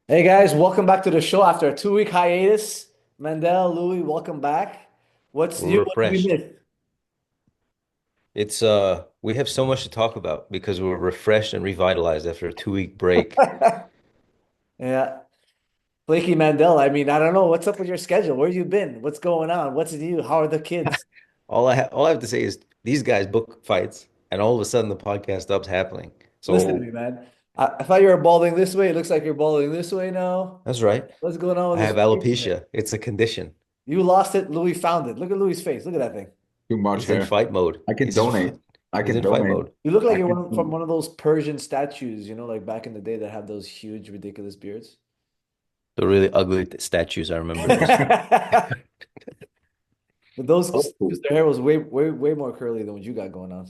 Hey guys, welcome back to the show after a 2 week hiatus. Mandel, Louis, welcome back. What's new? We're What did we refreshed. miss? We have so much to talk about because we're refreshed and revitalized after a 2 week break. Yeah, Flaky Mandel. I don't know. What's up with your schedule? Where you been? What's going on? What's new? How are the kids? All I have to say is these guys book fights and all of a sudden the podcast stops happening. Listen to So me, man. I thought you were balding this way. It looks like you're balding this way now. that's right. What's going on I with have this face, man? alopecia. It's a condition. You lost it. Louis found it. Look at Louis' face. Look at that thing. Too much He's in hair. fight mode. I can donate. I He's can in fight donate. You look like I you're can. from one of those Persian statues, like back in the day that have those huge, ridiculous beards. The really ugly statues. I remember those. But those Oh, statues, their hair was way, way, way more curly than what you got going on.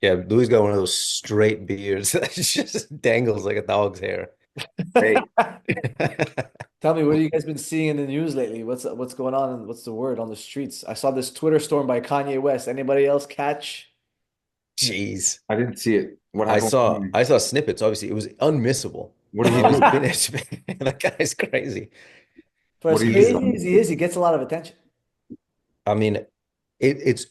Yeah, Louis got one of those straight beards that just dangles like a dog's hair. hey, Tell me, what have you guys been seeing in the news lately? What's going on and what's the word on the streets? I saw this Twitter storm by Kanye West. Anybody else catch? Jeez. I didn't see it. What I happened with saw me? I saw snippets. Obviously, it was unmissable. What did he It's do? been, it's been that guy's crazy. For What as did he crazy do? as he is, he gets a lot of attention. I mean, it's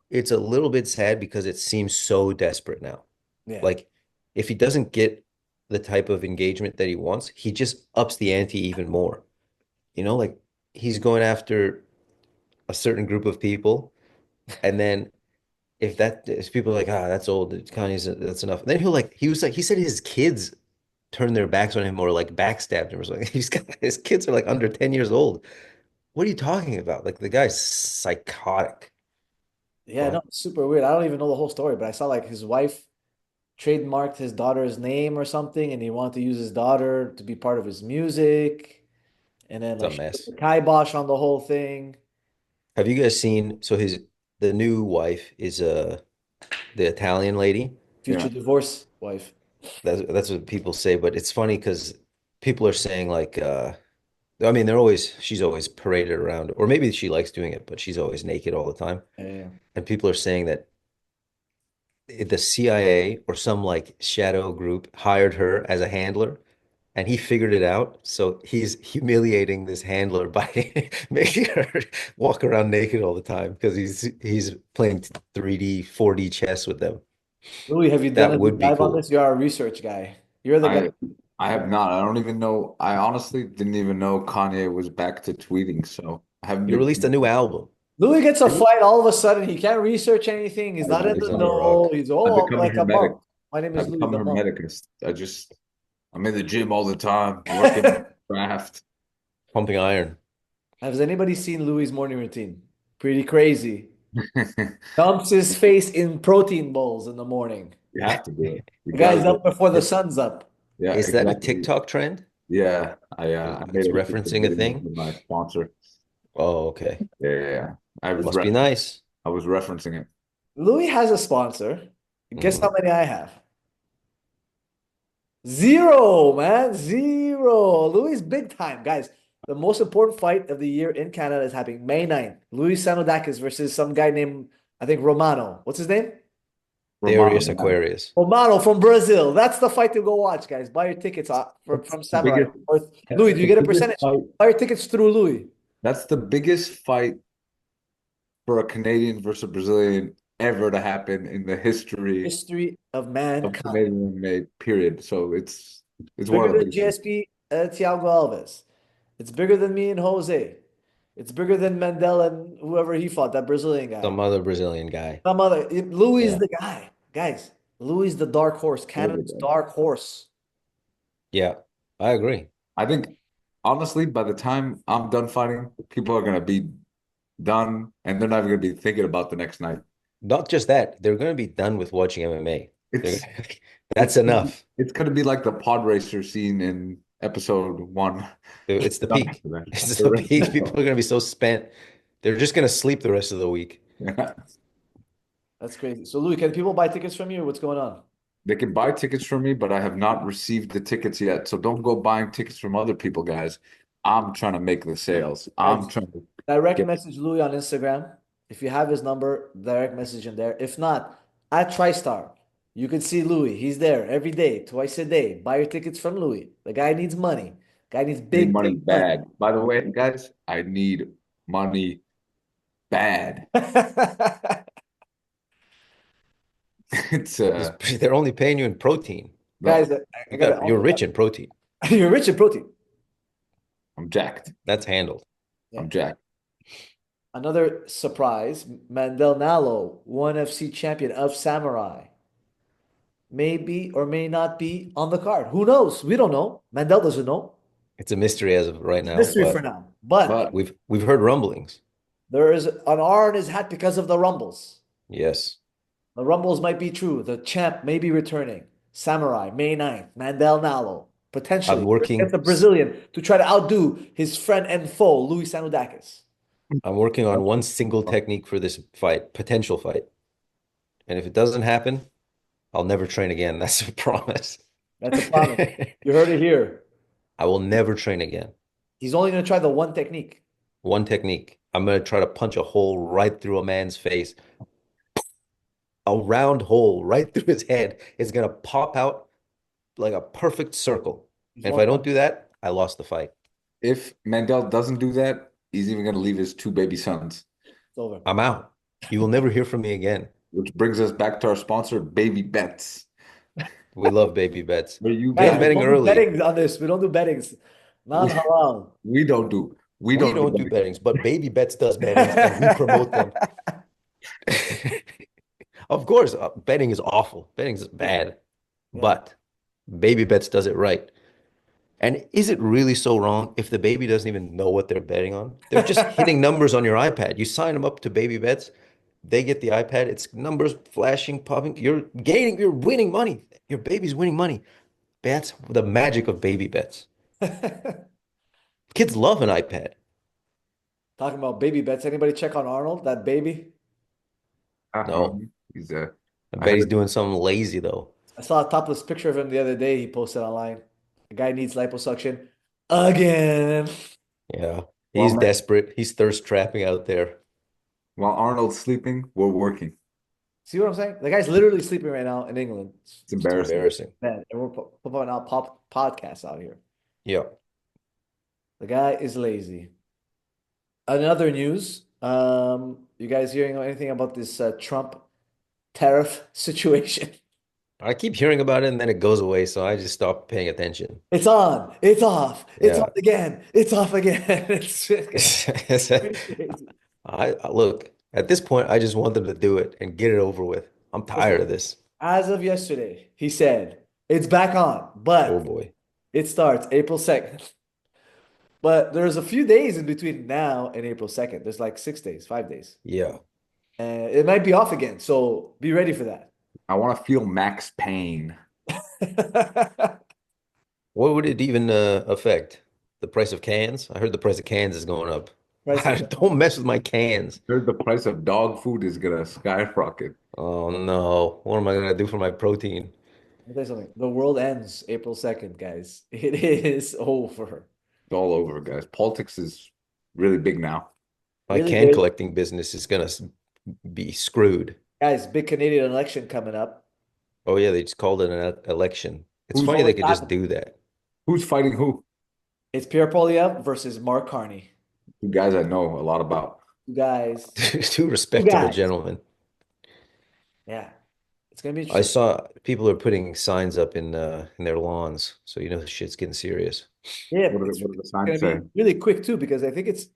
it's a little bit sad because it seems so desperate now. Yeah. Like if he doesn't get the type of engagement that he wants, he just ups the ante even more. Like he's going after a certain group of people, and then if people are like, that's old, Kanye's that's enough. And then he said his kids turned their backs on him or like backstabbed him or something. His kids are like under 10 years old. What are you talking about? Like the guy's psychotic. Yeah, no, But it's super weird. I don't even know the whole story, but I saw like his wife trademarked his daughter's name or something, and he wanted to use his daughter to be part of his music, and then it's a like she put mess. the kibosh on the whole thing. Have you guys seen the new wife is the Italian lady? Future Yeah. divorce wife. That's what people say, but it's funny because people are saying like I mean she's always paraded around, or maybe she likes doing it, but she's always naked all the time. Yeah. And people are saying that the CIA or some like shadow group hired her as a handler and he figured it out. So he's humiliating this handler by making her walk around naked all the time because he's playing 3D, 4D chess with them. Louis, have you done That a deep would be dive on cool. this? You're our research guy. You're the guy. I I have not. I don't even know. I honestly didn't even know Kanye was back to tweeting. So I haven't He been. released a new album. Louis gets a fight all of a sudden. He can't research anything. He's not in He's the under a know. rock. He's I've all become a like a hermetic. monk. My name is I've Louis become a the monk. hermeticist. I'm in the gym all the time, working craft. Pumping iron. Has anybody seen Louis' morning routine? Pretty crazy. Dumps his face in protein bowls in the morning. You have to do it. You The got to guy's do up before the it. sun's up. Yeah, Is that a exactly. TikTok trend? Yeah, I made It's a YouTube referencing a video thing? for my sponsor. Oh, okay. Yeah, yeah, yeah. Must be nice. I was referencing it. Louis has a sponsor. Guess how Mhm. many I have? Zero, man. Zero. Louis big time, guys. The most important fight of the year in Canada is happening May 9th. Louis Sanodakis versus some guy named, I think, Romano. What's his name? Romano, Darius man. Aquarius. Romano from Brazil. That's the fight to go watch, guys. Buy your tickets That's from the Samurai. biggest. Or That's Louis, do you the get a biggest percentage? fight. Buy your tickets through Louis. That's the biggest fight for a Canadian versus a Brazilian ever to happen in the history History of of mankind. Canadian MMA, period. So it's one Bigger of the than biggest. GSP Thiago Alves. It's bigger than me and Jose. It's bigger than Mandela and whoever he fought, that Brazilian guy. Some other Brazilian guy. Some other. Louis is Yeah. the guy. Guys, Louis is the dark horse, Over Canada's there. dark horse. Yeah. I agree. I think honestly, by the time I'm done fighting, people are gonna be done, and they're not even gonna be thinking about the next night. Not just that, they're going to be done with watching MMA. They're, It's that's enough. it's gonna be like the pod racer scene in episode one. It's the Done peak. after that. It's They're the ready to peak. People go. are going to be so spent. They're just going to sleep the rest of the week. Yeah. That's crazy. So, Louis, can people buy tickets from you? What's going on? They can buy tickets from me, but I have not received the tickets yet. So don't go buying tickets from other people, guys. I'm trying to make the sales. I'm Guys, trying to direct get. message Louis on Instagram. If you have his number, direct message him there. If not, at TriStar. You can see Louis. He's there every day, twice a day. Buy your tickets from Louis. The guy needs money. Guy needs I need big, money big money. bad. By the way, guys, I need money bad. It's They're only paying you in protein. Guys, no, I got to You're also. rich in protein. You're rich in protein. I'm jacked. That's handled. Yeah. I'm jacked. Another surprise, Mandel Nalo, ONE FC champion of Samurai, may be or may not be on the card. Who knows? We don't know. Mandel doesn't know. It's a mystery as of right It's a now, mystery for but now. But But we've heard rumblings. there is an R in his hat because of the rumbles. Yes. The rumbles might be true. The champ may be returning. Samurai, May 9th. Mandel Nalo, I'm potentially against working the Brazilian to try to outdo his friend and foe, Luis Sanudakis. I'm working on one single technique for this fight, potential fight. And if it doesn't happen, I'll never train again. That's a promise. That's a promise. You heard it here. I will never train again. He's only going to try the one technique. One technique. I'm going to try to punch a hole right through a man's face. A round hole right through his head is going to pop out like a perfect circle. He's And if one I don't punch. do that, I lost the fight. if Mandel doesn't do that, he's even going to leave his two baby sons. It's over. I'm out. You will never hear from me again. Which brings us back to our sponsor, Baby Bets. We love baby bets. Where you Guys, Get we guys, betting don't do early. bettings on this. We don't do bettings. Non-halal. we don't do. We We don't don't do do bettings, but baby bets does bettings, and we promote them. Of course, betting is awful. Betting is bad, Yeah. but baby bets does it right. And is it really so wrong if the baby doesn't even know what they're betting on? They're just hitting numbers on your iPad. You sign them up to baby bets, they get the iPad, it's numbers flashing, popping. You're gaining, you're winning money. Your baby's winning money. That's the magic of baby bets. Kids love an iPad. Talking about baby bets. Anybody check on Arnold, that baby? No. He's I I bet he's heard doing something lazy though. I saw a topless picture of him the other day he posted online. The guy needs liposuction again. Yeah. while He's Ma- desperate. He's thirst trapping out there. while Arnold's sleeping, we're working. See what I'm saying? The guy's literally sleeping right now in England. It's It's embarrassing. embarrassing. Man, and we're putting out podcasts out here. Yeah. The guy is lazy. Another news. You guys hearing anything about this Trump tariff situation? I keep hearing about it and then it goes away, so I just stop paying attention. It's on. It's off. It's Yeah. on again. It's off again. It's crazy. Look, at this point, I just want them to do it and get it over with. I'm tired of this. As of yesterday, he said it's back on, Oh but boy. it starts April 2nd. But there's a few days in between now and April 2nd. There's like 6 days, 5 days. Yeah. And it might be off again. So be ready for that. I want to feel max pain. What would it even affect? The price of cans? I heard the price of cans is going up. Price of- Don't mess with my cans. Heard the price of dog food is gonna skyrocket. Oh no. What am I gonna do for my protein? I'll tell you something. The world ends April 2nd, guys. It is over. It's all over, guys. Politics is really big now. My Really can big. collecting business is gonna be screwed. Guys, big Canadian election coming up. Oh yeah, they just called it an election. It's Who's funny they always could just happening? do that. Who's fighting who? It's Pierre Poilievre versus Mark Carney. Two guys I know a lot about. You guys, Two respectable guys. gentlemen. yeah. It's gonna be I interesting. saw people are putting signs up in their lawns, so you know the shit's getting serious. Yeah, What it's do the gonna signs say? be really quick too, because I think it's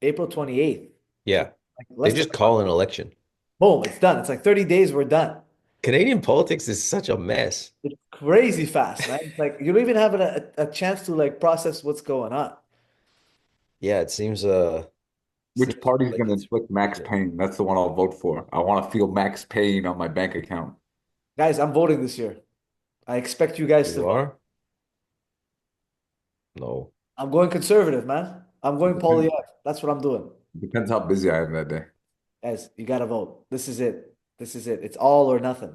April 28th. Yeah, Like they less just than call an election. boom, it's done. It's like 30 days, we're done. Canadian politics is such a mess. It's crazy fast, man. It's like you don't even have a chance to like process what's going on. Yeah, it seems Which seems party's like gonna it's inflict max pain? That's the one I'll vote for. I want to feel max pain on my bank account. Guys, I'm voting this year. I expect you guys to you vote. are? No. I'm going conservative, man. I'm going Depends, Poilievre. That's what I'm doing. depends how busy I am that day. Guys, you gotta vote. This is it. This is it. It's all or nothing.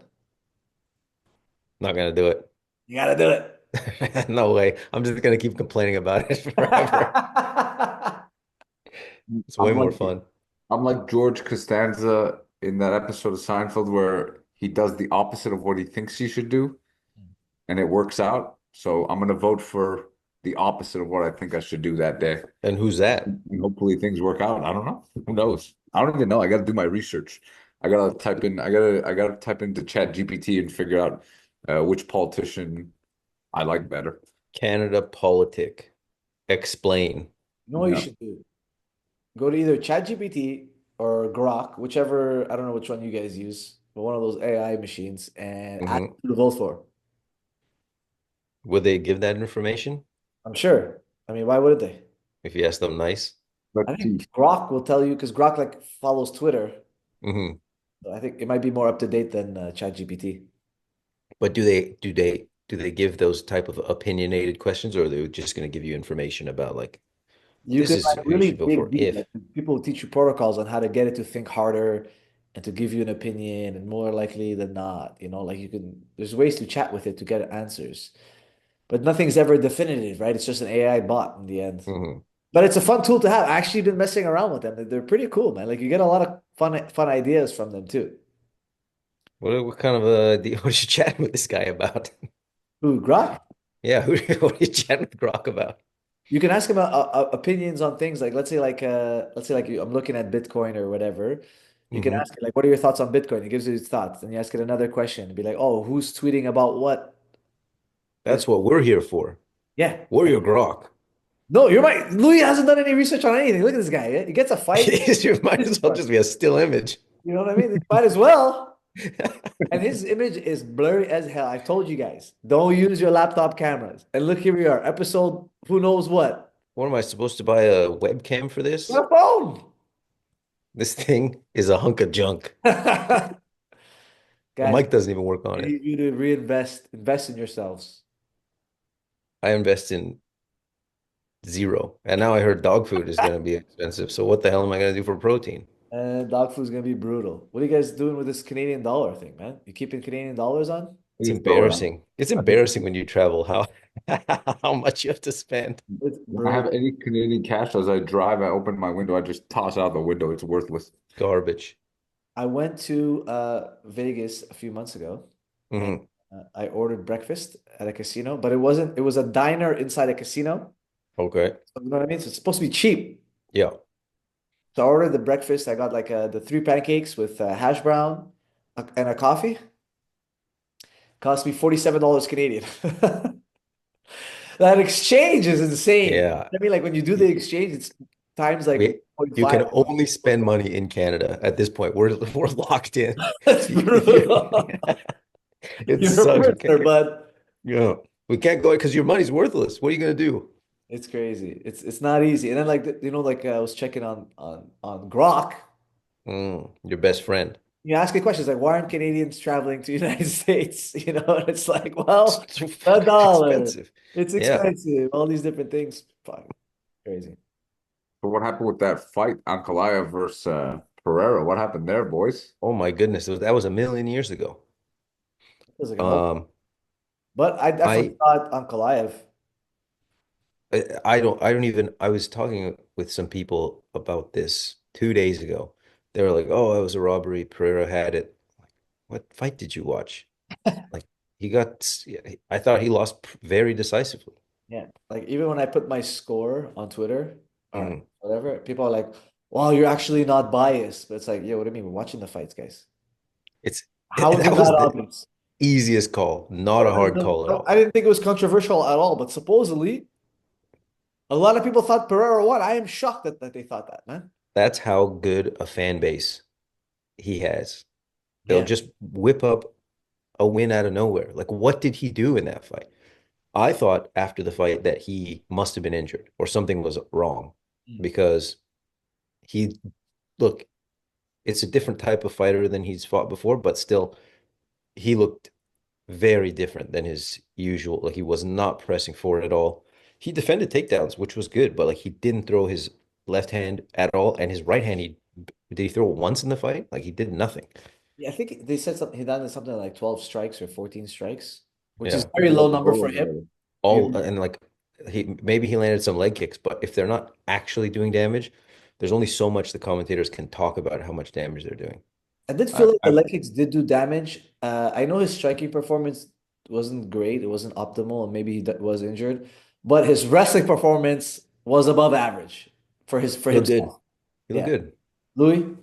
Not gonna do it. You gotta do it. No way. I'm just gonna keep complaining about it forever. It's way I'm more like fun. I'm like George Costanza in that episode of Seinfeld where he does the opposite of what he thinks he should do, and it works out. So I'm gonna vote for the opposite of what I think I should do that day. And who's that? And hopefully things work out. I don't know. Who knows? I don't even know. I got to do my research. I gotta type into Chat GPT and figure out which politician I like better. Canada politic. Explain. You know what you Yeah. should do? Go to either ChatGPT or Grok, whichever, I don't know which one you guys use, but one of those AI machines, and ask Hmm. who to vote for. Would they give that information I'm sure. I mean, why wouldn't they? if you ask them nice? I Let's see. think Grok will tell you because Grok like follows Twitter. Hmm. So I think it might be more up to date than ChatGPT. But do they give those type of opinionated questions, or are they just going to give you information about like You this could is like who you really should vote dig for deep. if? Like people will teach you protocols on how to get it to think harder and to give you an opinion, and more likely than not, like you can. There's ways to chat with it to get answers, but nothing's ever definitive, right? It's just an AI bot in the end. Hmm. But it's a fun tool to have. I actually been messing around with them. They're pretty cool, man. Like you get a lot of fun ideas from them too. What kind of what are you chatting with this guy about? Ooh, Grok. Yeah, what are you chatting with Grok about? You can ask him opinions on things like let's say like I'm looking at Bitcoin or whatever. You can Hmm. ask it like, "What are your thoughts on Bitcoin?" He gives you his thoughts, and you ask it another question and be like, "Oh, who's tweeting about what?" And That's what we're here for. yeah, We're your Grok. no, you're right. Louis hasn't done any research on anything. Look at this guy. Yeah? He gets a fight. You might as well just be a still image. You know what I mean? He might as well. And his image is blurry as hell. I told you guys, don't use your laptop cameras. And look, here we are, episode who knows what. What am I supposed to buy a webcam for this? Get a phone. This thing is a hunk of junk. The Guys, mic doesn't even work on I it. need you to invest in yourselves. I invest in zero. And now I heard dog food is going to be expensive. So what the hell am I going to do for protein? And dog food's gonna be brutal. What are you guys doing with this Canadian dollar thing, man? You keeping Canadian dollars on? It's Please throw it out. embarrassing. It's I think embarrassing when you travel how how much you have to spend. It's when I have brutal. any Canadian cash as I drive, I open my window, I just toss out the window. It's worthless. Garbage. I went to Vegas a few months ago, and Hmm. I ordered breakfast at a casino, but it was a diner inside a casino. Okay. So you know what I mean? So it's supposed to be cheap. Yeah. So I ordered the breakfast. I got like the three pancakes with hash brown and a coffee. Cost me $47 Canadian. That exchange is insane. Yeah. I mean, like when you do the exchange, it's times like We you 1.5. can only spend money in Canada at this point. We're locked in. That's brutal. It You're a sucks. We prisoner, can't, but yeah. We can't go because your money's worthless. What are you gonna do? it's crazy. It's not easy. And then like like I was checking on Grok. Your best friend. You ask a question, it's like, why aren't Canadians traveling to the United States? And it's like, well, It's so the fucking dollar. expensive. It's Yeah. expensive. All these different things. Fuck, crazy. But what happened with that fight, Ankalaev versus Pereira? What happened there, boys? Oh my goodness. That was a million years ago. Feels like a whole. Um, But I definitely I thought on Kalaev. I don't even I was talking with some people about this 2 days ago. They were like, "Oh, it was a robbery. Pereira had it." Like, what fight did you watch? Like he got I thought he lost very decisively. Yeah. Like even when I put my score on Twitter or Mhm. whatever, people are like, wow, you're actually not biased. But it's like, yeah, what do you mean? We're watching the fights, guys. It's How is it that that was the obvious? easiest call, not a hard call at I all. didn't think it was controversial at all, but supposedly a lot of people thought Pereira won. I am shocked that they thought that, man. That's how good a fan base he has. They'll Yeah. just whip up a win out of nowhere. Like, what did he do in that fight? I thought after the fight that he must have been injured or something was wrong Mm. because he, look, it's a different type of fighter than he's fought before, but still, he looked very different than his usual. Like, he was not pressing forward at all. He defended takedowns, which was good, but like, he didn't throw his left hand at all. And his right hand, did he throw it once in the fight? Like, he did nothing. Yeah, I think they said something. He done something like 12 strikes or 14 strikes, which is Yeah. a very low number Total for or him. whatever. All You- and like he landed some leg kicks, but if they're not actually doing damage, there's only so much the commentators can talk about how much damage they're doing. I did feel I, like the I leg kicks did do damage. I know his striking performance wasn't great. It wasn't optimal, and maybe was injured. But his wrestling performance was above average for He looked good. himself. He looked Yeah. good. Louis?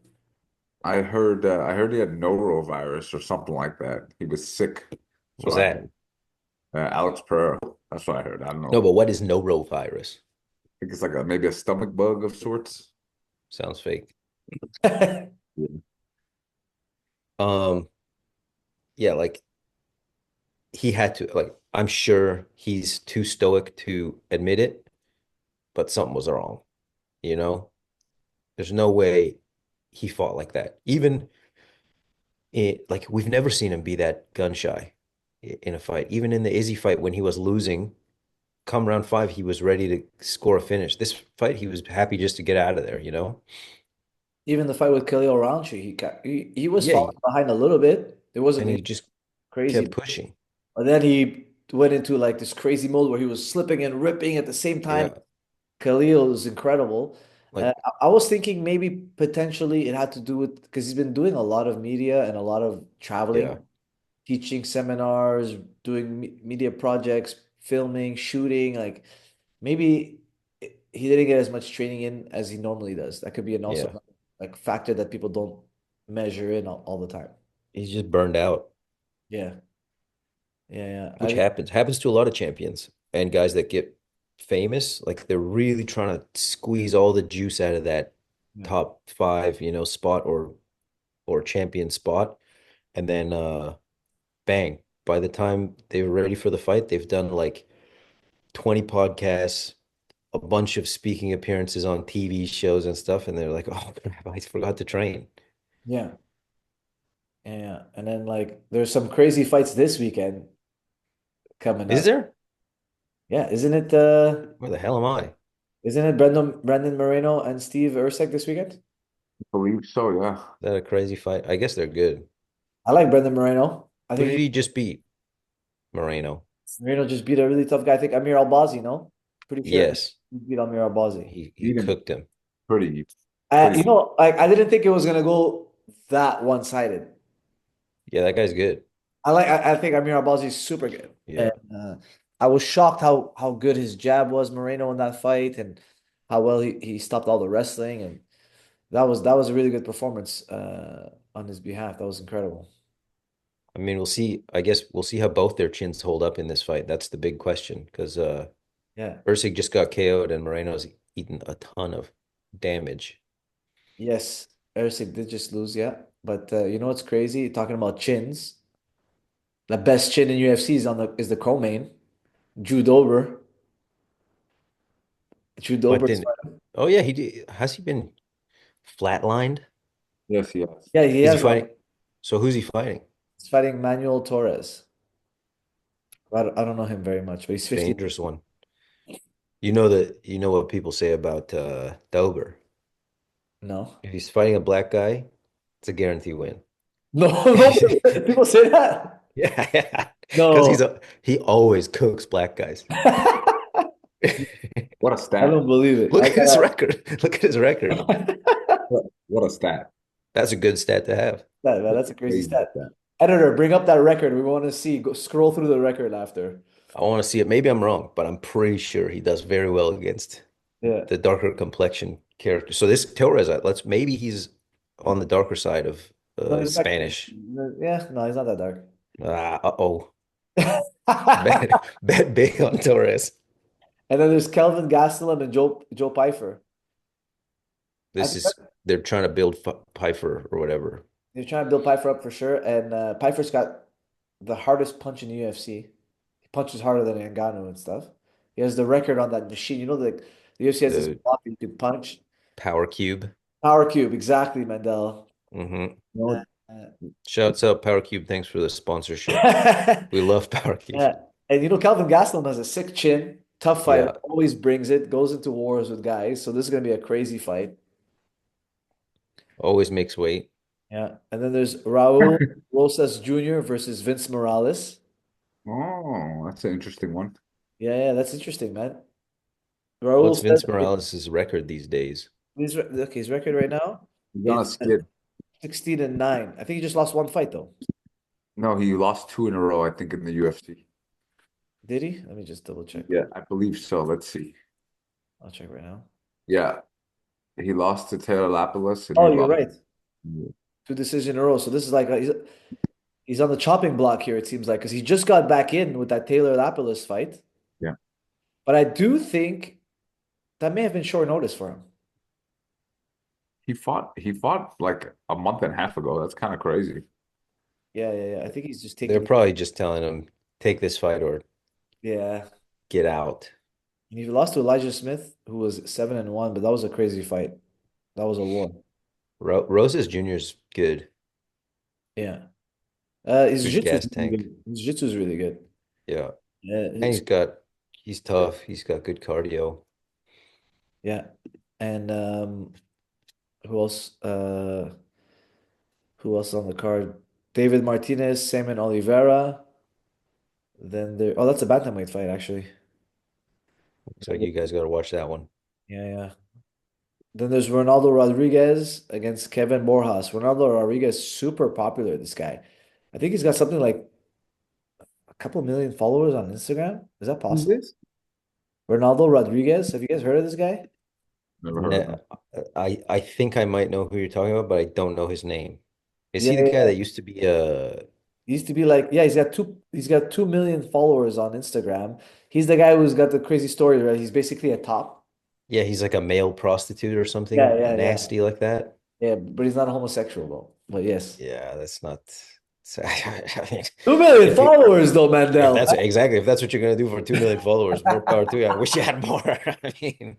I heard he had norovirus or something like that. He was sick. So What's I that? heard. Alex Pereira. That's what I heard. I don't No, know. but what is norovirus? I think it's like maybe a stomach bug of sorts. Sounds fake. Yeah. Um, yeah, like he had to like I'm sure he's too stoic to admit it, but something was wrong, you know? There's no way he fought like that. Even like we've never seen him be that gun shy in a fight. Even in the Izzy fight when he was losing, come round five, he was ready to score a finish. This fight, he was happy just to get out of there, you know? Even the fight with Khalil Rountree, he was Yeah, falling behind a little bit. It wasn't and he anything just crazy. kept pushing. But then he went into like this crazy mode where he was slipping and ripping at the same time. Yeah, Khalil is incredible. like I was thinking maybe potentially it had to do with because he's been doing a lot of media and a lot of yeah, traveling, teaching seminars, doing media projects, filming, shooting. Like maybe he didn't get as much training in as he normally does. That could be an also yeah. like factor that people don't measure in all the time. He's just burned out, Yeah, yeah, yeah. I which mean, happens to a lot of champions and guys that get famous. Like they're really trying to squeeze all the juice out of that yeah, top five, spot or champion spot, and then bang, by the time they're ready for the fight, they've done like 20 podcasts, a bunch of speaking appearances on TV shows and stuff, and they're like, oh crap, I forgot to train. yeah, yeah. And then like there's some crazy fights this weekend coming Is up. there? Yeah, Where the hell am I? Is isn't it Brandon Moreno and Steve Erceg this weekend? I believe so, yeah. that a crazy fight? I guess they're good. I like Brandon Moreno. I Who did think he just beat? Moreno. Moreno just beat a really tough guy. I think Amir Albazi, no? Pretty sure Yes, he beat Amir Albazi. he Beat him cooked him. pretty, pretty. Like I didn't think it was gonna go that one-sided. Yeah, that guy's good. I think Amir Albazi is super good. Yeah. And I was shocked how good his jab was, Moreno, in that fight, and how well he stopped all the wrestling. And that was a really good performance on his behalf. That was incredible. I mean, we'll see. I guess we'll see how both their chins hold up in this fight. That's the big question because Yeah. Usyk just got KO'd and Moreno's eaten a ton of damage. Yes, Erceg did just lose, yeah. But you know what's crazy? Talking about chins, the best chin in UFC is the co-main, Drew Dober. Drew But Dober's then, oh yeah, has he been flatlined? Yes, yes. yeah, he Is he has fighting? So who's he fighting? he's fighting Manuel Torres. I don't know him very much, but he's 50. Dangerous one. You know what people say about Dober. No. If he's fighting a black guy, it's a guarantee win. No, no, people say that. Yeah, yeah. Because No. he always cooks black guys. What a I stat. don't believe it. Look at his record. Look at his record. What a stat. That's a good stat to have. That's a crazy Crazy stat. stat. Editor, bring up that record. We want to see. Go scroll through the record after. I want to see it. Maybe I'm wrong, but I'm pretty sure he does very well against Yeah. the darker complexion character. So this Torres, maybe he's on the darker side of No, he's not. Spanish. Yeah, no, he's not that dark. Uh-oh. Bet big on Torres. And then there's Kelvin Gastelum and Joe Pfeiffer. I This think is they're trying to build Pfeiffer or whatever. they're trying to build Pfeiffer up for sure. And Pfeiffer's got the hardest punch in the UFC. He punches harder than Ngannou and stuff. He has the record on that machine. You know, the UFC has this The block that you can punch. Power Cube. Power cube, exactly, Mandel. Hmm. No, Uh, Shouts out Power Cube. Thanks for the sponsorship. yeah. We love Power Cube. And you know, Calvin Gastelum has a sick chin, tough fighter, Yeah, always brings it, goes into wars with guys. So this is gonna be a crazy fight. always makes weight. Yeah. And then there's Raul Rosas Jr. versus Vince Morales. oh, that's an interesting one. Yeah, yeah, that's interesting, man. What's Raul said Vince Morales' record these days? his record right now He's on a is skid. 16-9. I think he just lost one fight though. No, he lost two in a row, I think, in the UFC. Did he? Let me just double check. Yeah, I believe so. Let's see. I'll check right now. Yeah, he lost to Taylor Lapilus and he Oh, you're lost. right. Two decisions in a row. So this is like he's on the chopping block here, it seems like, because he just got back in with that Taylor Lapilus fight. Yeah. But I do think that may have been short notice for him. He fought like a month and a half ago. That's kind of crazy. Yeah, yeah, yeah. I think he's just They're taking. probably just telling him, take this fight or Yeah. get out. And he lost to Elijah Smith, who was 7-1, but that was a crazy fight. That was a war. Roses Jr.'s good. Yeah. His Good jiu-jitsu gas is really tank. good. His jiu-jitsu is really good. Yeah. Yeah, And he's tough. He's got good cardio. yeah. And who else? Who else on the card? David Martinez, Simon Oliveira. Then there. Oh, that's a bantamweight fight, actually. So you guys got to watch that one. Yeah, yeah. Then there's Ronaldo Rodriguez against Kevin Borjas. Ronaldo Rodriguez, super popular, this guy. I think he's got something like a couple million followers on Instagram. Is that Who's possible? this? Ronaldo Rodriguez. Have you guys heard of this guy? Never heard of Ne- him. I think I might know who you're talking about, but I don't know his name. Is Yeah, he the yeah, guy that yeah. used to be He used to be like, yeah, he's got 2 million followers on Instagram. He's the guy who's got the crazy story, right? He's basically a top. yeah, he's like a male prostitute or Yeah, something yeah, yeah. nasty like that? Yeah, but he's not a homosexual though. But yes. Yeah, that's not I mean, 2 million if you followers though, if Mandel. that's exactly if that's what you're gonna do for 2 million followers, more power to you. I wish you had more. I mean,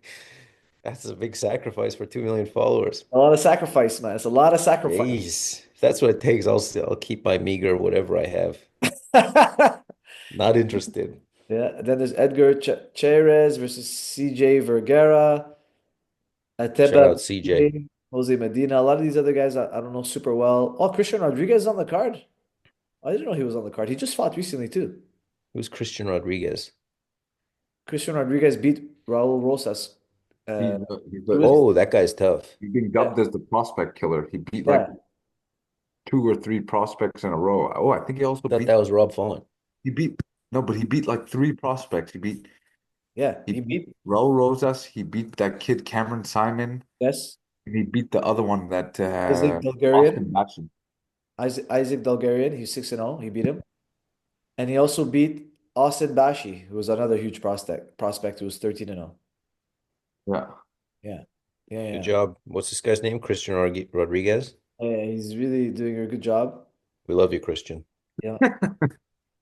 that's a big sacrifice for 2 million followers. A lot of sacrifice, man. It's a lot of sacrifice. Jeez, if that's what it takes, I'll keep my meager whatever I have. Not interested. Yeah. Then there's Edgar Chairez versus CJ Vergara, Shout Ateba out CJ. Jose Medina. A lot of these other guys I don't know super well. Oh, Christian Rodriguez is on the card. I didn't know he was on the card. He just fought recently too. Who's Christian Rodriguez? Christian Rodriguez beat Raul Rosas. Uh, he was Oh, that guy's tough. He's been yeah, dubbed as the prospect killer. He beat like yeah, two or three prospects in a row. Oh, I think he also Thought beat that was Rob Font. he beat no, but he beat like three prospects. yeah. He He beat beat Raul Rosas, he beat that kid Cameron Simon, yes and he beat the other one that Isaac Bulgarian. Austin Batchin. Isaac Bulgarian. He's 6-0. He beat him, and he also beat Austin Bashi, who was another huge prospect who was 13-0. Yeah. Yeah, yeah, Good yeah. job. What's this guy's name? Christian Rodriguez. Yeah, he's really doing a good job. We love you, Christian. Yeah.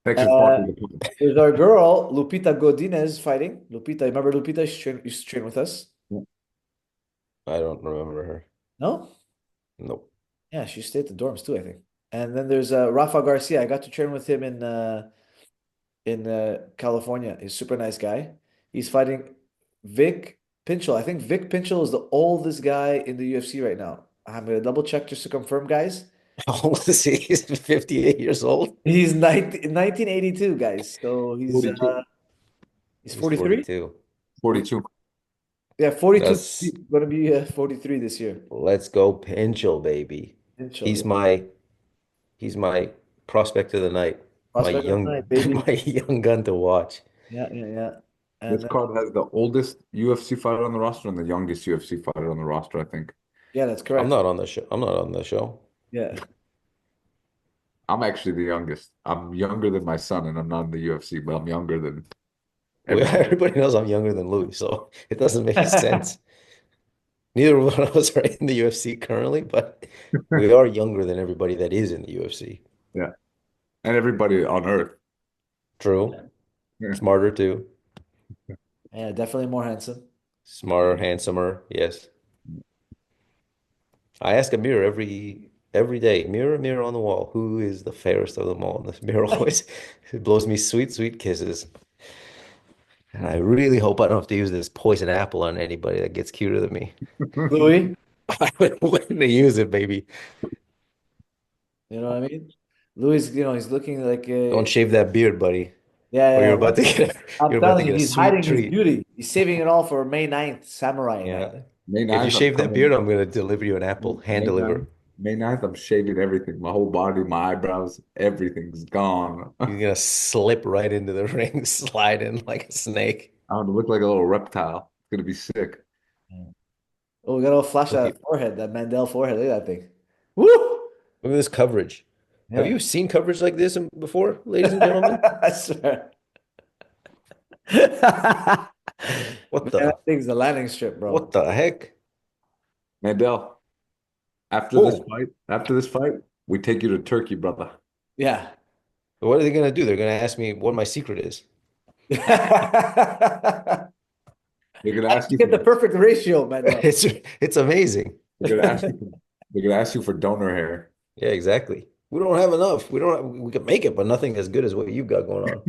Thanks for Uh, sponsoring the pod. there's our girl, Lupita Godinez fighting. Lupita, remember Lupita? She used to train with us. Yeah. I don't remember her. No? Nope. Yeah, she stayed at the dorms too, I think. And then there's Rafa Garcia. I got to train with him in California. He's a super nice guy. He's fighting Vic Pinchel. I think Vic Pinchel is the oldest guy in the UFC right now. I'm gonna double check just to confirm, guys. How old is he? He's 58 years old. He's 1982, guys. So 42. he's He's 43. 42. 42. Yeah, 42. He's That's gonna be 43 this year. let's go Pinchel, baby. Pinchel, He's yeah. my he's my prospect of the night. My Prospect of the young night, baby. my young gun to watch. Yeah, yeah, yeah. And This then, card has the oldest UFC fighter on the roster and the youngest UFC fighter on the roster, I think. yeah, that's I'm correct. not on the show. I'm not on the show. Yeah. I'm actually the youngest. I'm younger than my son, and I'm not in the UFC, but I'm younger than Well, everybody. everybody knows I'm younger than Louis, so it doesn't make sense. Neither one of us are in the UFC currently, but we are younger than everybody that is in the UFC. Yeah. And everybody on Earth. True. Yeah. Smarter too. Yeah, definitely more handsome. Smarter, handsomer. Yes. I ask a mirror every day. Mirror, mirror on the wall. Who is the fairest of them all? And this mirror always it blows me sweet, sweet kisses. And I really hope I don't have to use this poison apple on anybody that gets cuter than me. Louis, I would wouldn't use it, baby. you know what I mean? Louis, he's looking like Don't a shave that beard, buddy, yeah, or yeah. you're Yeah. about to get I'm you're about to telling you, get a he's sweet hiding his treat. beauty. He's saving it all for May 9th, Samurai night. Yeah. May If you 9th, I'm shave that coming. beard, I'm gonna deliver you an apple, hand May deliver. 9th. May 9th, I'm shaving everything. My whole body, my eyebrows, everything's gone. He's gonna slip right into the ring, slide in like a snake. I'm gonna look like a little reptile. It's gonna be sick. Oh, we gotta flash Look at that forehead, that Mandel forehead. Look at that thing. Woo! this coverage. Have Yeah. you seen coverage like this before, ladies and gentlemen? I swear. What Man, that the thing's the landing strip, bro. what the heck? Mandel, Whoa. after this fight, we take you to Turkey, brother. Yeah. What are they gonna do? They're gonna ask me what my secret is. They're gonna How ask you you get for the perfect ratio, Mandel? It's amazing. they're gonna ask you for they're gonna ask you for donor hair. Yeah, exactly. We don't have enough. We can make it, but nothing as good as what you've got going on.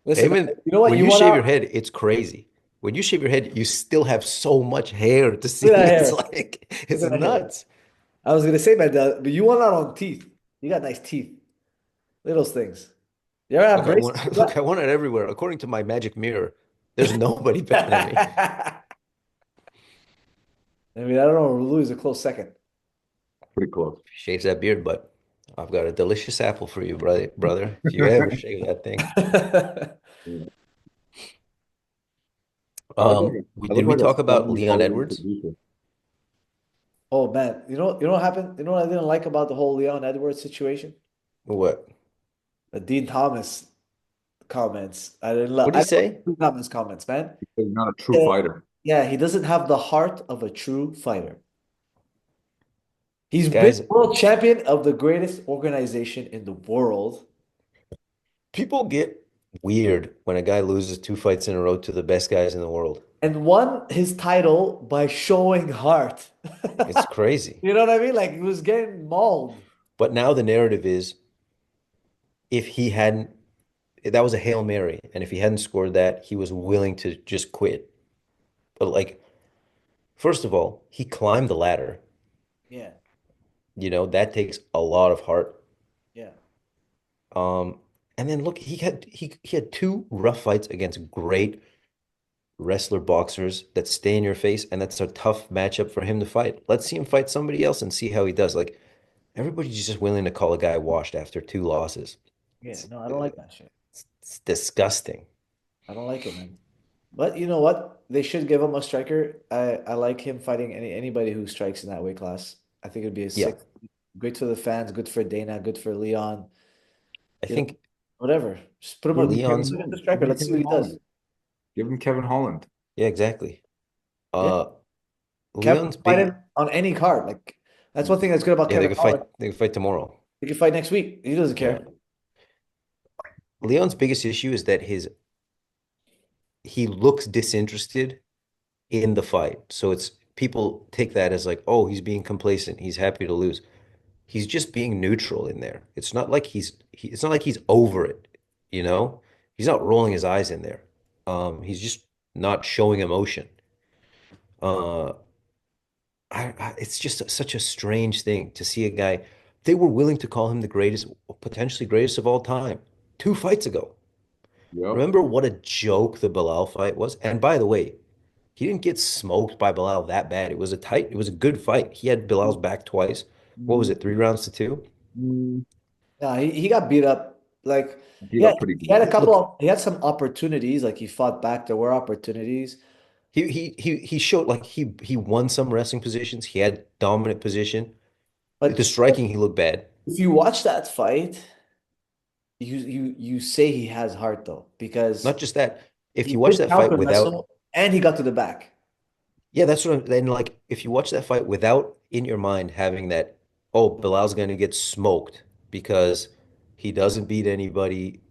Listen, man, Even you know what? when You you want shave your out? head, it's crazy. When you shave your head, you still have so much hair to see. Look at that It's hair. like Look it's at that hair. nuts. I was gonna say, Mandel, but you want out on teeth. You got nice teeth. Little things. You ever have Look, I braces? want look, I want it everywhere. According to my magic mirror, there's nobody better than me. I mean, I don't know. Louis is a close second. Pretty close. Shaves that beard, but I've got a delicious apple for you, brother. If you ever shave that thing. Yeah. I Did look we like a talk about slimy Leon Hollywood Edwards? producer. Oh man, you know what happened? You know what I didn't like about the whole Leon Edwards situation? What? The Dean Thomas comments. What'd I he didn't like say? Dean Thomas comments, man. He's not a true Yeah, fighter. yeah, he doesn't have the heart of a true fighter. He's been Guys, world champion of the greatest organization in the world people get weird when a guy loses two fights in a row to the best guys in the world. and won his title by showing heart. It's crazy. You know what I mean? Like he was getting mauled. But now the narrative is if he hadn't, that was a Hail Mary. And if he hadn't scored that, he was willing to just quit. But like, first of all, he climbed the ladder. Yeah, That takes a lot of heart. yeah, Um, and then look, he had two rough fights against great wrestler boxers that stay in your face, and that's a tough matchup for him to fight. Let's see him fight somebody else and see how he does. Like everybody's just willing to call a guy washed after two losses. yeah. It's, No, I don't like that shit. it's disgusting. I don't like it, man. But you know what? They should give him a striker. I like him fighting anybody who strikes in that weight class. I think it'd be a Yeah, sick, great for the fans, good for Dana, good for Leon. I You know, think whatever. Just Give him Kevin Leon's, put him the Holland. striker. Let's see what he does. Give him Kevin Holland. yeah, exactly. Yeah, Uh, Kevin Leon's can fight big, him on any card. Like that's one thing that's good about yeah, Kevin Holland. they could fight tomorrow. He can fight next week. He doesn't Yeah. care. Leon's biggest issue is that he looks disinterested in the fight. So it's people take that as like, oh, he's being complacent. He's happy to lose. He's just being neutral in there. It's not like it's not like he's over it, you know? He's not rolling his eyes in there. He's just not showing emotion. Uh, it's just such a strange thing to see a guy. They were willing to call him the greatest, potentially greatest of all time, 2 fights ago. Yep. Remember what a joke the Bilal fight was? And by the way, he didn't get smoked by Bilal that bad. It was a good fight. He had Bilal's back twice. What was Mm, it, 3 rounds to two? mm, No, he got beat up. Like he got pretty he had good. a couple Look, of he had some opportunities. Like he fought back. There were opportunities. he showed like he won some wrestling positions. He had dominant position. The But striking, he looked bad. if you watch that fight, you say he has heart though, because Not just that. If he you watch did that fight counter without, wrestle and he got to the back. yeah, that's what I'm then like if you watch that fight without in your mind having that, oh, Bilal's gonna get smoked because he doesn't beat anybody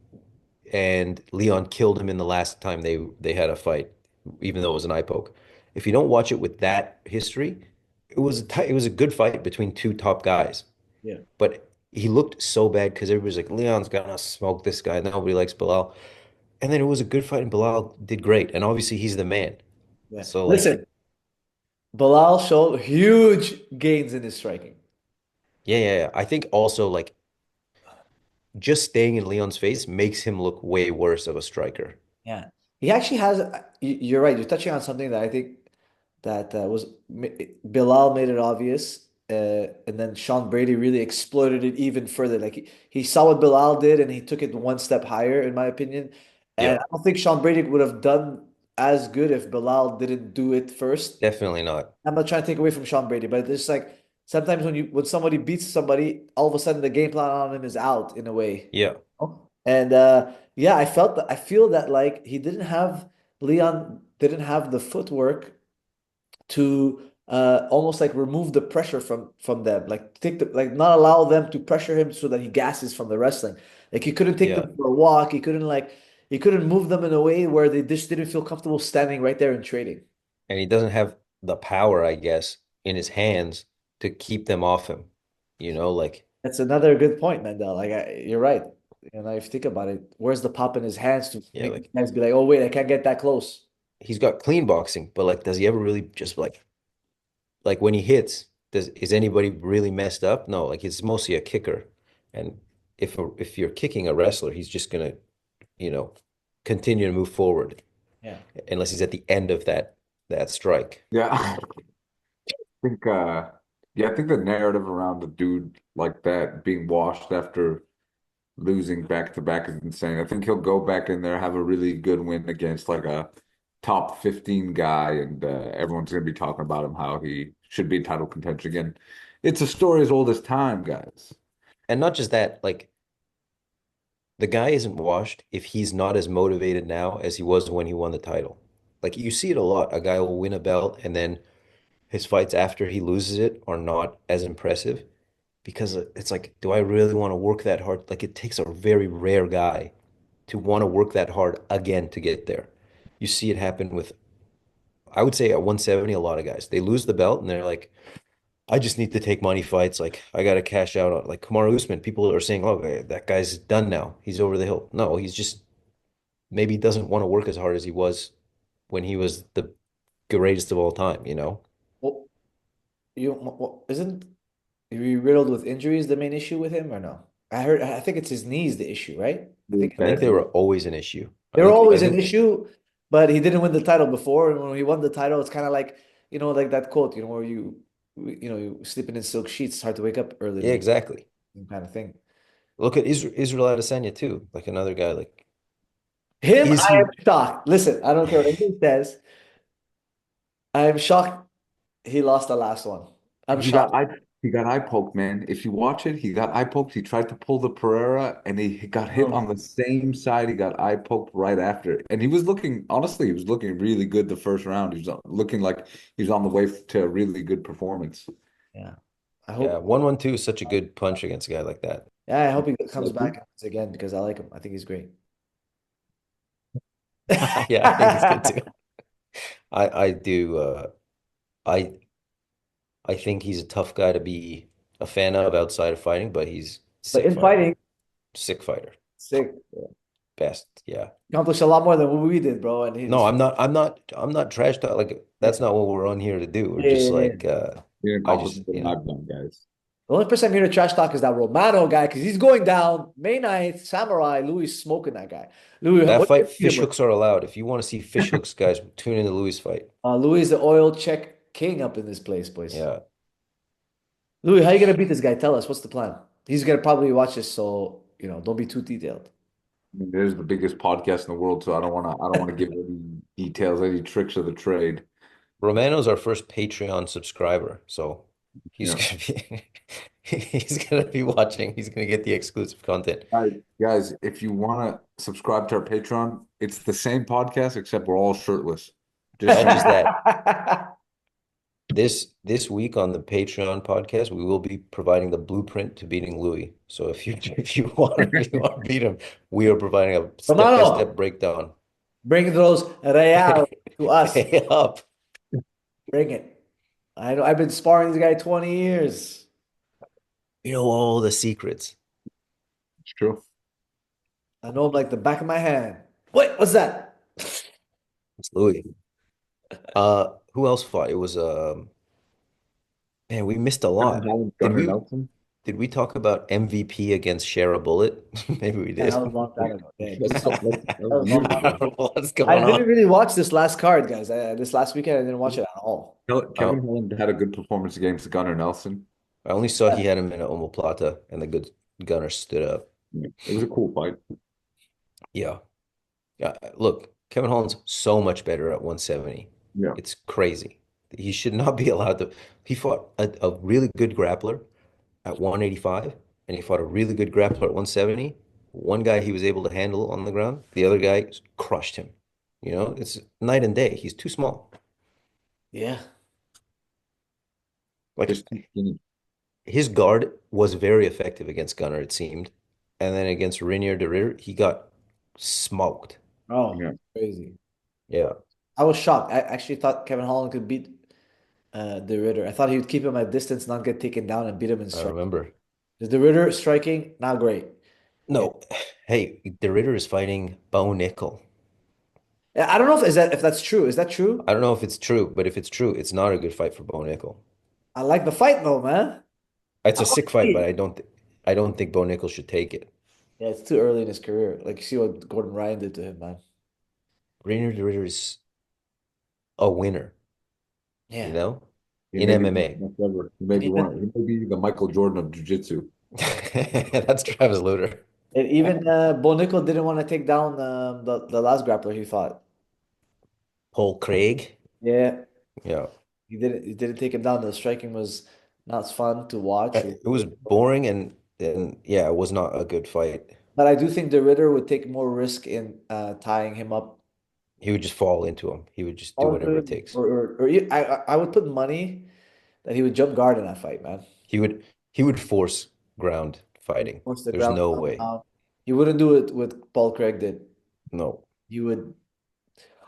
and Leon killed him in the last time they had a fight, even though it was an eye poke. If you don't watch it with that history, it was a good fight between two top guys. Yeah, But he looked so bad because everybody's like, Leon's gonna smoke this guy. Nobody likes Bilal. And then it was a good fight, and Bilal did great. And obviously he's the man. yeah. So like, Listen, Bilal showed huge gains in his striking. yeah. I think also like just staying in Leon's face makes him look way worse of a striker. Yeah. He actually has, you're right. You're touching on something that I think that Bilal made it obvious, and then Sean Brady really exploited it even further. Like he saw what Bilal did, and he took it one step higher, in my opinion. And Yeah, I don't think Sean Brady would have done as good if Bilal didn't do it first. definitely not. I'm not trying to take away from Sean Brady, but it's like sometimes when somebody beats somebody, all of a sudden the game plan on him is out in a way. Yeah. And yeah, I feel that like he didn't have Leon didn't have the footwork to almost like remove the pressure from them, like take the like not allow them to pressure him so that he gasses from the wrestling. Like he couldn't take Yeah. them for a walk. He couldn't move them in a way where they just didn't feel comfortable standing right there and trading. And he doesn't have the power, I guess, in his hands to keep them off him. Like, That's another good point, Mandel. You're right. And if you think about it, where's the pop in his hands to yeah, make these like guys be like, oh wait, I can't get that close. he's got clean boxing, but like, does he ever really just like when he hits, is anybody really messed up? No, like it's mostly a kicker. And if you're kicking a wrestler, he's just gonna, you know, continue to move forward Yeah. unless he's at the end of that strike. Yeah, I think yeah, I think the narrative around a dude like that being washed after losing back to back is insane. I think he'll go back in there, have a really good win against like a top 15 guy, and everyone's gonna be talking about him how he should be in title contention again. It's a story as old as time, guys. And not just that, like the guy isn't washed if he's not as motivated now as he was when he won the title. Like you see it a lot. A guy will win a belt and then his fights after he loses it are not as impressive because it's like, do I really want to work that hard? Like it takes a very rare guy to want to work that hard again to get there. You see it happen with, I would say at 170, a lot of guys. They lose the belt and they're like, I just need to take money fights. Like I got to cash out on like Kamaru Usman. People are saying, oh, that guy's done now. He's over the hill. No, he's just maybe doesn't want to work as hard as he was when he was the greatest of all time. Well, isn't he riddled with injuries the main issue with him or no? I think it's his knees the issue, right? I think I think they Bad. were always an issue. they were always an issue, but he didn't win the title before. And when he won the title, it's kind of like, like that quote, where you sleeping in silk sheets, it's hard to wake up early in Yeah, the exactly. morning kind of thing. Look at Israel Adesanya too, like another guy. Like, Him, is I am he? shocked. Listen, I don't care what anyone says. I am shocked he lost the last one. I'm He shocked. got eye he got eye poked, man. If you watch it, he got eye poked. He tried to pull the Pereira and he got hit Oh. on the same side. He got eye poked right after. And he was looking, honestly, he was looking really good the first round. He was looking like he was on the way to a really good performance. Yeah. I Yeah, hope 112 is such a good punch against a guy like that. yeah, I hope he comes So, back again because I like him. I think he's great. Yeah, I think he's good too. I do. I I think he's a tough guy to be a fan of outside of fighting, but he's But sick in fighter, fighting, sick fighter, sick. best. Yeah. Accomplished a lot more than what we did, bro. And No, he's I'm not trash talk. Like yeah, that's not what we're on here to do. We're yeah, just yeah. like he didn't I accomplish just, what I've done, guys. The only person I'm here to trash talk is that Romano guy because he's going down May 9th. Samurai Louis smoking that guy. Louis, that what do you fight, see him fish with? hooks are allowed. If you want to see fish hooks, guys, tune in the Louis fight. Louis is the oil check king up in this place, boys. Yeah. Louis, how you gonna beat this guy? Tell us what's the plan. He's gonna probably watch this, so don't be too detailed. I mean, it is the biggest podcast in the world, so I don't want to give any details, any tricks of the trade. Romano's our first Patreon subscriber, so he's Yeah. gonna be he's gonna be watching. He's gonna get the exclusive content. All right, guys, if you want to subscribe to our Patreon, it's the same podcast except we're all shirtless. Just Not just saying. that, this week on the Patreon podcast, we will be providing the blueprint to beating Louis. So if you want to beat him, we are providing a step-by-step Romano, breakdown. bring those real to us. Pay up. Bring it. I know I've been sparring this guy 20 years. You know all the secrets. It's true. I know him like the back of my hand. Wait, what's that? It's Louis. Who else fought? It was man, we missed a Kevin lot. Holland, Did Gunnar we Nelson. did we talk about MVP against Share a Bullet? Maybe we Yeah, that did. was a long time ago. Yeah, That dissect. was That was a long years time ago. ago. What's I going didn't on? really watch this last card, guys. This last weekend, I didn't watch it at all. Kevin No, Holland had a good performance against Gunnar Nelson. I only saw Yeah. he had him in a omoplata and the good gunner stood up. Yeah, it was a cool fight. Yeah. Yeah. Look, Kevin Holland's so much better at 170. Yeah. It's crazy. He should not be allowed to. He fought a really good grappler at 185, and he fought a really good grappler at 170. One guy he was able to handle on the ground, the other guy crushed him. It's night and day. He's too small. Yeah. Just Like too skinny. his guard was very effective against Gunnar, it seemed. And then against Rainier de Ridder, he got smoked. Oh, Yeah. crazy. Yeah, I was shocked. I actually thought Kevin Holland could beat the Ritter. I thought he would keep him at distance, not get taken down, and beat him in I strike. remember. Because the Ritter striking, not great. Yeah. No, hey, de Ridder is fighting Bo Nickel. I don't know if that's true. Is that true? I don't know if it's true, but if it's true, it's not a good fight for Bo Nickel. I like the fight though, man. It's I a want sick to fight, see but it. I don't think Bo Nickel should take it. Yeah, it's too early in his career. Like you see what Gordon Ryan did to him, man. Rainier de Ridder is a winner, you Yeah. know, He in may be MMA. best ever. He may And be one. even He may be the Michael Jordan of jiu-jitsu. That's Travis Lutter. and even Bo Nickel didn't want to take down the last grappler he fought. Paul Craig. Yeah, Yeah. he didn't take him down. The striking was not fun to watch. It was boring and yeah, it was not a good fight. But I do think the Ritter would take more risk in tying him up. He would just fall into him. He would just do Or, whatever it takes. I would put money that he would jump guard in that fight, man. He would force ground fighting. Force the There's ground no way. somehow. He wouldn't do it with Paul Craig did. No. He would.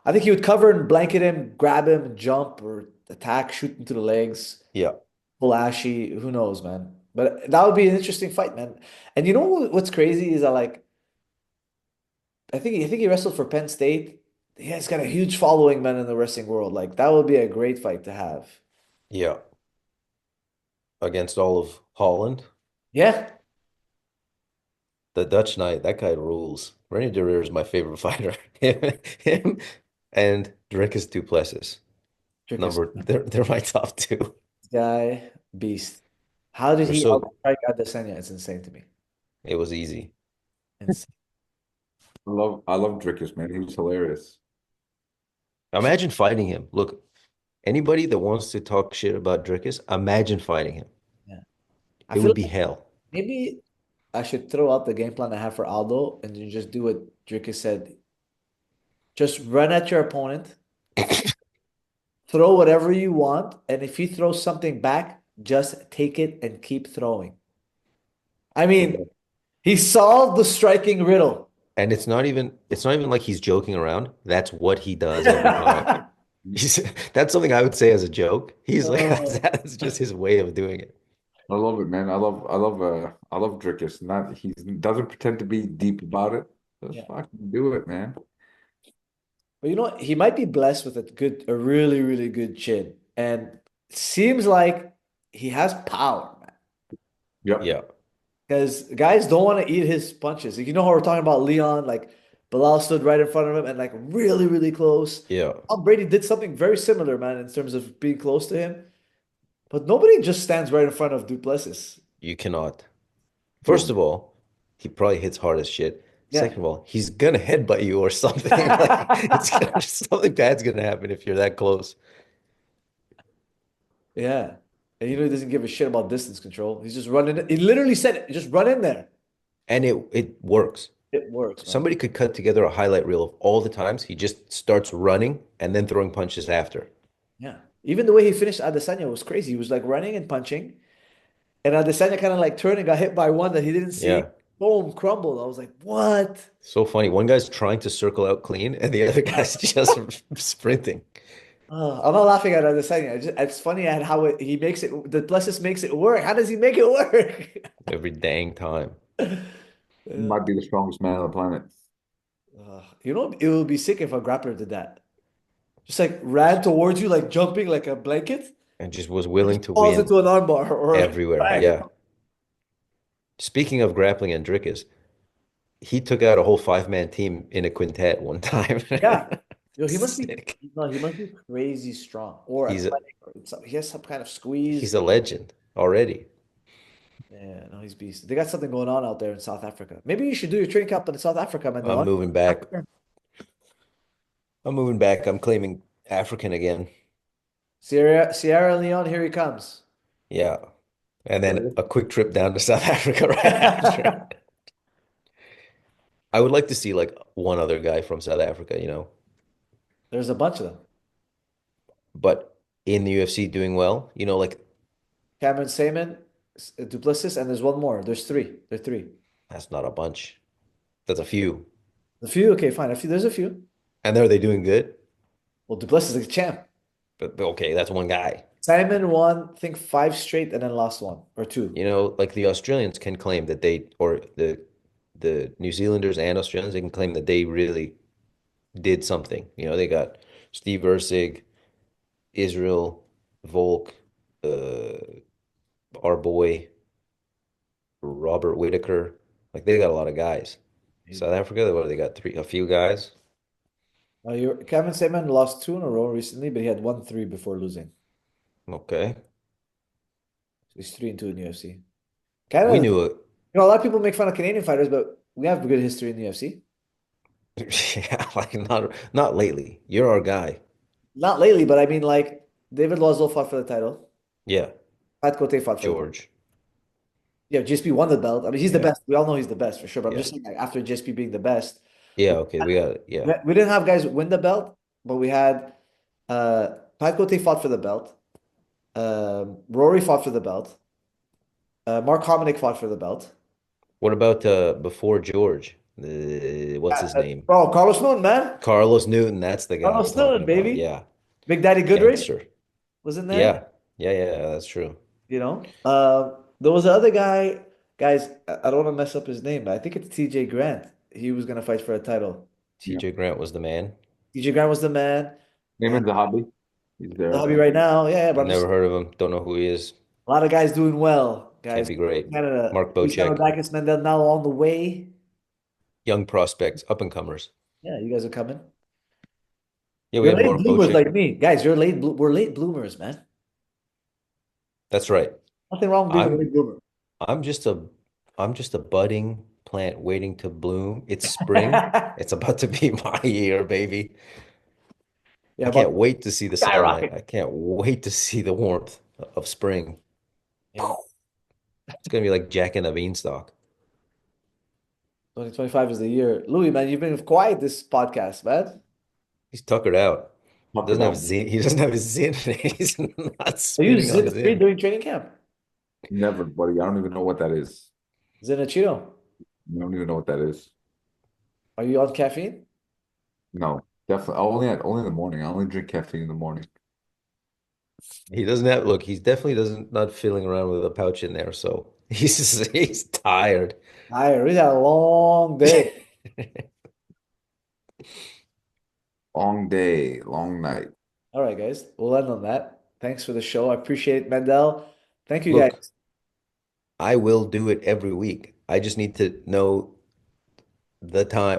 I think he would cover and blanket him, grab him, jump or attack, shoot him to the legs, Yeah. pull ashy. Who knows, man? But that would be an interesting fight, man. And you know what's crazy is that like I think he wrestled for Penn State. Yeah, he's got a huge following, man, in the wrestling world. Like that would be a great fight to have. Yeah. Against all of Holland. Yeah, The Dutch Knight, that guy rules. Rene de Ridder is my favorite fighter. Him and Dricus Du Plessis. Dricus, They're my top two. guy, beast. How did They're he so outstrike Adesanya? It's insane to me. it was easy. Insane. I love Dricus, man. He was hilarious. Imagine fighting him. Look, anybody that wants to talk shit about Dricus, imagine fighting him. Yeah. I It feel would be like hell. maybe I should throw out the game plan I have for Aldo and you just do what Dricus said. Just run at your opponent, throw whatever you want, and if he throws something back, just take it and keep throwing. I mean, he solved the striking riddle. And it's not even like he's joking around. That's what he does every time. He's, that's something I would say as a joke. He's like Oh, that's just his way of doing it. I love it, man. I love Dricus. Not he doesn't pretend to be deep about it. Just yeah. fucking do it, man. But you know what? He might be blessed with a really, really good chin. And it seems like he has power, man. Yep. Yeah. Because guys don't want to eat his punches. Like, you know how we're talking about Leon, like Bilal stood right in front of him and like really, really close. Yeah. Tom Brady did something very similar, man, in terms of being close to him. But nobody just stands right in front of Duplessis. You cannot. First Yeah. of all, he probably hits hard as shit. Yeah. Second of all, he's gonna headbutt you or something. Like something bad's gonna happen if you're that close. Yeah. And you know he doesn't give a shit about distance control. He's just running. He literally said it. Just run in there. And it works. It works, man. Somebody could cut together a highlight reel of all the times he just starts running and then throwing punches after. Yeah. Even the way he finished Adesanya was crazy. He was like running and punching. And Adesanya kind of like turned and got hit by one that he didn't see. Yeah. Boom, crumbled. I was like, what? So funny. One guy's trying to circle out clean and the other guy's just sprinting I'm not laughing at Adesanya. It's funny at how he makes it. The Plessis makes it work. How does he make it work? every dang time. He might be the strongest man on the planet. You know, it would be sick if a grappler did that. Just like ran towards you, like jumping like a blanket, And just was willing to falls win into an armbar or everywhere. bang. Yeah. Speaking of grappling and Dricus, he took out a whole five-man team in a quintet one time. Yeah. Yo, he must be Sick. no, he must be crazy strong or He's a athletic. He has some kind of squeeze. he's a legend already. Yeah, no, he's beast. They got something going on out there in South Africa. Maybe you should do your training camp in South Africa, man. I'm moving back. I'm moving back. I'm claiming African again. Sierra Leone, here he comes. Yeah. And then There's a quick trip down to South Africa right after. I would like to see like one other guy from South Africa, a bunch of them. but in the UFC doing well, like Cameron Saman, Duplessis, and there's one more. There's three. There are three. that's not a bunch. That's a few. A few, okay, fine. A few, there's a few. And are they doing good? Well, Duplessis is the champ. But okay, that's one guy. Simon won, I think, five straight and then lost one or two. Like the Australians can claim that or the New Zealanders and Australians, they can claim that they really did something. They got Steve Erceg, Israel, Volk, uh, our boy Robert Whitaker. Like they got a lot of guys. South Africa, what do they got? A few guys. Cameron Saman lost two in a row recently, but he had won three before losing. Okay. So he's 3-2 in the UFC. We Canada, knew it. a lot of people make fun of Canadian fighters, but we have a good history in the UFC. Yeah, like not lately. You're our guy. Not lately, but I mean, like, David Loiseau fought for the title. Yeah, Pat Cote fought for the title. George. Yeah, GSP won the belt. I mean, he's the Yeah, best. We all know he's the best for sure. But I'm yeah. just saying, like, after GSP being the best, Yeah, we, okay, we got it. Yeah. we didn't have guys win the belt, but we had Pat Cote fought for the belt. Rory fought for the belt. Mark Hominick fought for the belt. What about before George? What's his name? Oh, Carlos Newton, man. Carlos Newton. That's the guy I'm Carlos Newton, talking about. baby. Yeah, Big Daddy Goodrich gangster. was in there. Yeah, yeah, yeah. That's true. There was the other guy, guys. I don't want to mess up his name, but I think it's TJ Grant. He was gonna fight for a title. Yeah. TJ Grant was the man. TJ Grant was the man. Name Uh, is a hobby. He's the there. hobby right now, yeah, but I'm Never just heard of him. Don't know who he is. a lot of guys doing well, Can't guys. be great. Canada, Mark Luis Bocek, Backes, Mendel now on the way. young prospects, up and comers. Yeah, you guys are coming. Yeah, we You're had late Mark bloomers Bocek. like me, guys. We're late bloomers, man. That's right. Nothing wrong with being a I'm late bloomer. I'm just a I'm just a budding plant waiting to bloom. It's spring. It's about to be my year, baby. Yeah, I can't about wait to see the sunlight. skyrocket. I can't wait to see the warmth of spring. Yeah, It's gonna be like Jack and a Beanstalk. 2025 is the year. Louis, man, you've been quiet this podcast, man. He's tuckered out. Talk Doesn't have about zin. He doesn't have his zin. He's not Are you spinning on Zin zin. during training camp? never, buddy. I don't even know what that is. Zinachito, I don't even know what that is. are you on caffeine? No, definitely. Only in the morning. I only drink caffeine in the morning. He doesn't have. Look, he's definitely doesn't not feeling around with a pouch in there. So he's tired. I really had a long day. Long day, long night. All right, guys, we'll end on that. Thanks for the show. I appreciate it, Mendel. Thank you, Look, guys. I will do it every week. I just need to know the time.